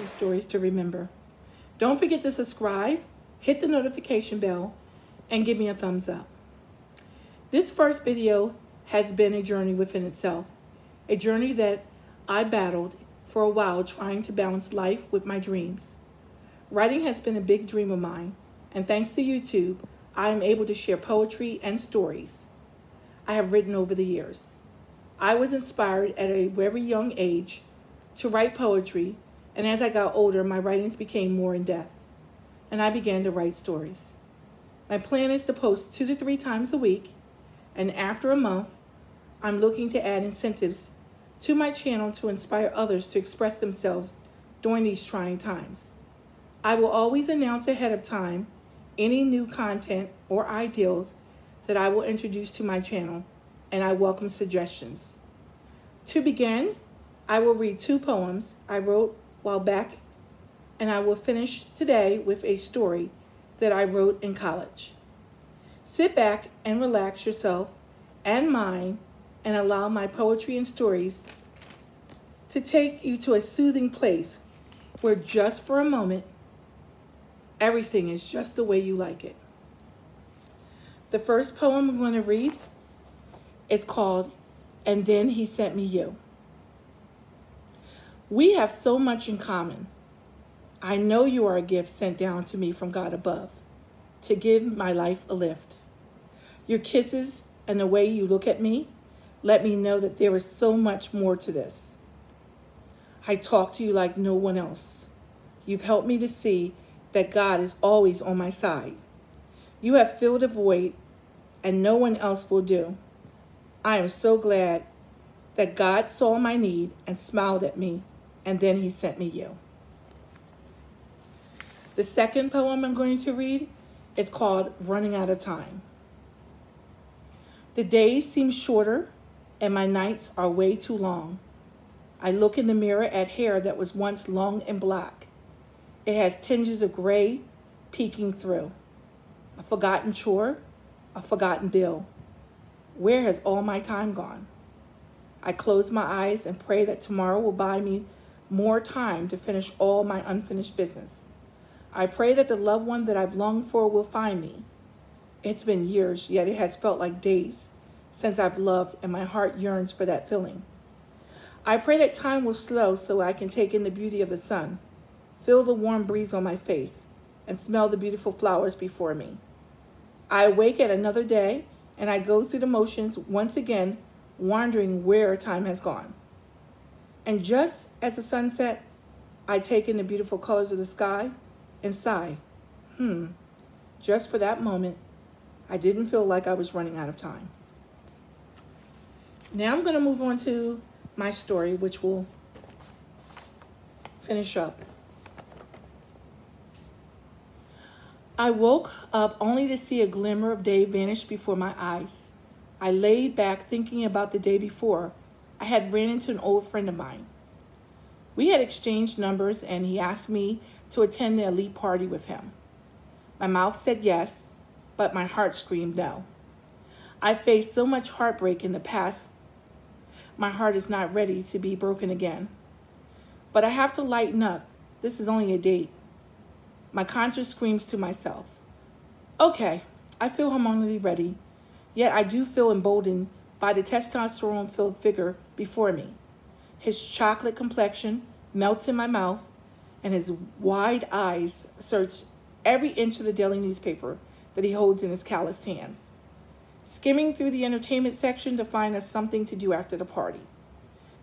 poetry stories to remember. Don't forget to subscribe, hit the notification bell, and give me a thumbs up. This first video has been a journey within itself, a journey that I battled for a while trying to balance life with my dreams. Writing has been a big dream of mine, and thanks to YouTube, I am able to share poetry and stories I have written over the years. I was inspired at a very young age to write poetry, and as I got older, my writings became more in depth, and I began to write stories. My plan is to post 2 to 3 times a week, and after a month, I'm looking to add incentives to my channel to inspire others to express themselves during these trying times. I will always announce ahead of time any new content or ideals that I will introduce to my channel, and I welcome suggestions. To begin, I will read 2 poems I wrote while back, and I will finish today with a story that I wrote in college. Sit back and relax yourself and mind and allow my poetry and stories to take you to a soothing place where just for a moment, everything is just the way you like it. The first poem I'm going to read is called, "And Then He Sent Me You." We have so much in common. I know you are a gift sent down to me from God above to give my life a lift. Your kisses and the way you look at me let me know that there is so much more to this. I talk to you like no one else. You've helped me to see that God is always on my side. You have filled a void and no one else will do. I am so glad that God saw my need and smiled at me, and then he sent me you. The second poem I'm going to read is called "Running Out of Time." The days seem shorter and my nights are way too long. I look in the mirror at hair that was once long and black. It has tinges of gray peeking through. A forgotten chore, a forgotten bill. Where has all my time gone? I close my eyes and pray that tomorrow will buy me more time to finish all my unfinished business. I pray that the loved one that I've longed for will find me. It's been years, yet it has felt like days since I've loved, and my heart yearns for that feeling. I pray that time will slow so I can take in the beauty of the sun, feel the warm breeze on my face, and smell the beautiful flowers before me. I awake at another day, and I go through the motions once again, wondering where time has gone. And just as the sun sets, I take in the beautiful colors of the sky and sigh, just for that moment, I didn't feel like I was running out of time. Now I'm going to move on to my story, which will finish up. I woke up only to see a glimmer of day vanish before my eyes. I laid back thinking about the day before. I had ran into an old friend of mine. We had exchanged numbers and he asked me to attend the elite party with him. My mouth said yes, but my heart screamed no. I faced so much heartbreak in the past. My heart is not ready to be broken again. But I have to lighten up. This is only a date. My conscience screams to myself, okay, I feel hormonally ready, yet I do feel emboldened by the testosterone-filled figure before me. His chocolate complexion melts in my mouth, and his wide eyes search every inch of the daily newspaper that he holds in his calloused hands, skimming through the entertainment section to find us something to do after the party.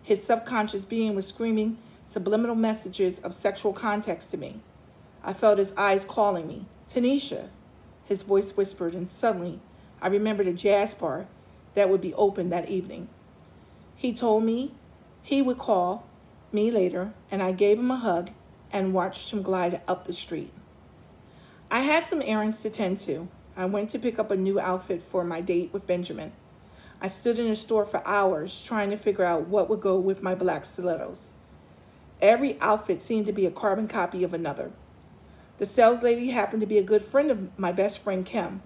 His subconscious being was screaming subliminal messages of sexual context to me. I felt his eyes calling me, "Tanisha," his voice whispered, and suddenly I remembered a jazz bar that would be open that evening. He told me he would call me later, and I gave him a hug and watched him glide up the street. I had some errands to tend to. I went to pick up a new outfit for my date with Benjamin. I stood in the store for hours trying to figure out what would go with my black stilettos. Every outfit seemed to be a carbon copy of another. The sales lady happened to be a good friend of my best friend, Kim.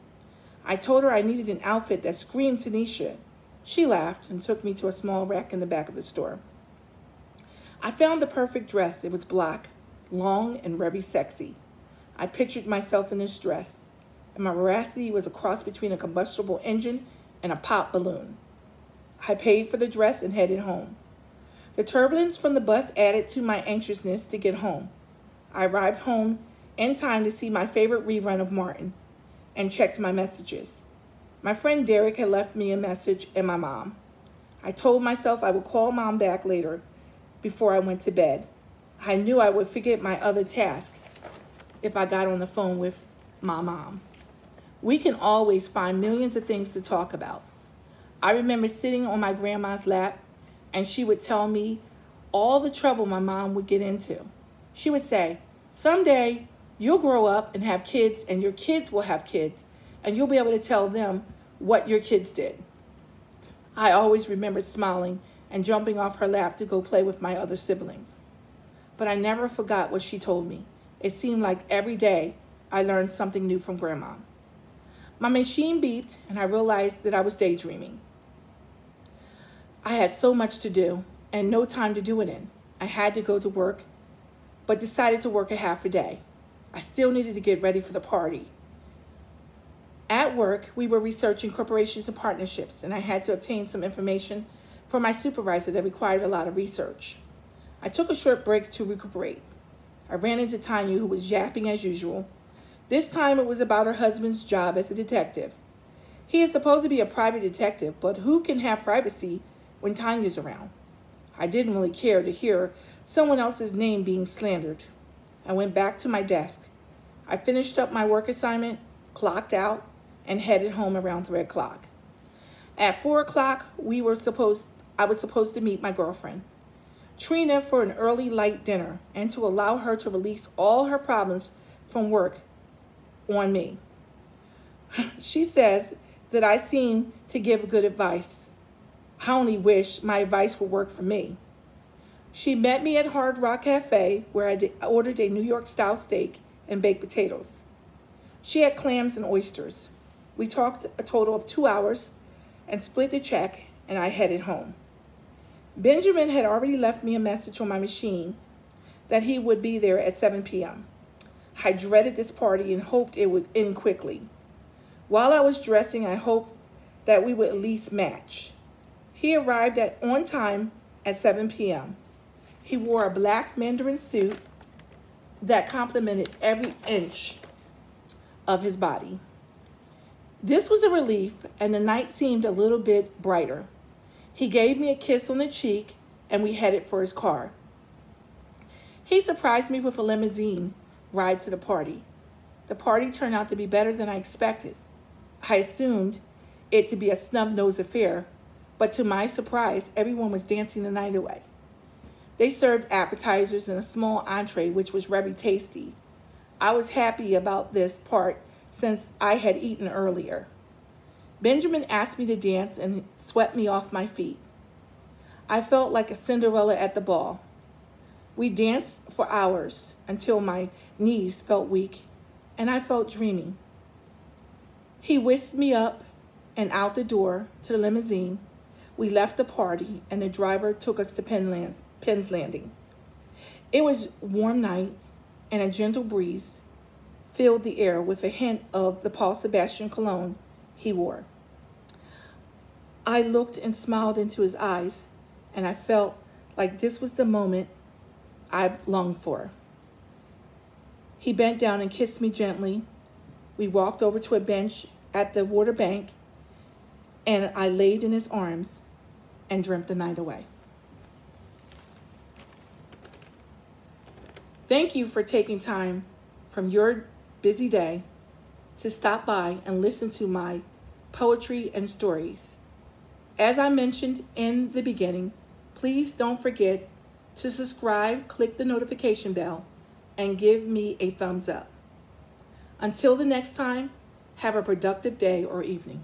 I told her I needed an outfit that screamed Tanisha. She laughed and took me to a small rack in the back of the store. I found the perfect dress. It was black, long and very sexy. I pictured myself in this dress, and my veracity was a cross between a combustible engine and a pop balloon. I paid for the dress and headed home. The turbulence from the bus added to my anxiousness to get home. I arrived home in time to see my favorite rerun of Martin and checked my messages. My friend Derek had left me a message and my mom. I told myself I would call Mom back later before I went to bed. I knew I would forget my other task if I got on the phone with my mom. We can always find millions of things to talk about. I remember sitting on my grandma's lap and she would tell me all the trouble my mom would get into. She would say, someday you'll grow up and have kids and your kids will have kids and you'll be able to tell them what your kids did. I always remembered smiling and jumping off her lap to go play with my other siblings. But I never forgot what she told me. It seemed like every day I learned something new from Grandma. My machine beeped and I realized that I was daydreaming. I had so much to do and no time to do it in. I had to go to work, but decided to work a half a day. I still needed to get ready for the party. At work, we were researching corporations and partnerships, and I had to obtain some information from my supervisor that required a lot of research. I took a short break to recuperate. I ran into Tanya, who was yapping as usual. This time it was about her husband's job as a detective. He is supposed to be a private detective, but who can have privacy when Tanya's around? I didn't really care to hear someone else's name being slandered. I went back to my desk. I finished up my work assignment, clocked out, and headed home around 3 o'clock. At 4 o'clock, I was supposed to meet my girlfriend, Trina, for an early light dinner and to allow her to release all her problems from work on me. She says that I seem to give good advice. I only wish my advice would work for me. She met me at Hard Rock Cafe, where I ordered a New York-style steak and baked potatoes. She had clams and oysters. We talked a total of 2 hours and split the check, and I headed home. Benjamin had already left me a message on my machine that he would be there at 7 p.m. I dreaded this party and hoped it would end quickly. While I was dressing, I hoped that we would at least match. He arrived on time at 7 p.m. He wore a black Mandarin suit that complemented every inch of his body. This was a relief, and the night seemed a little bit brighter. He gave me a kiss on the cheek, and we headed for his car. He surprised me with a limousine ride to the party. The party turned out to be better than I expected. I assumed it to be a snub-nosed affair, but to my surprise, everyone was dancing the night away. They served appetizers and a small entree, which was very tasty. I was happy about this part since I had eaten earlier. Benjamin asked me to dance and swept me off my feet. I felt like a Cinderella at the ball. We danced for hours until my knees felt weak and I felt dreamy. He whisked me up and out the door to the limousine. We left the party and the driver took us to Penn's Landing. It was a warm night and a gentle breeze filled the air with a hint of the Paul Sebastian cologne he wore. I looked and smiled into his eyes, and I felt like this was the moment I've longed for. He bent down and kissed me gently. We walked over to a bench at the water bank, and I laid in his arms and dreamt the night away. Thank you for taking time from your busy day to stop by and listen to my poetry and stories. As I mentioned in the beginning, please don't forget to subscribe, click the notification bell, and give me a thumbs up. Until the next time, have a productive day or evening.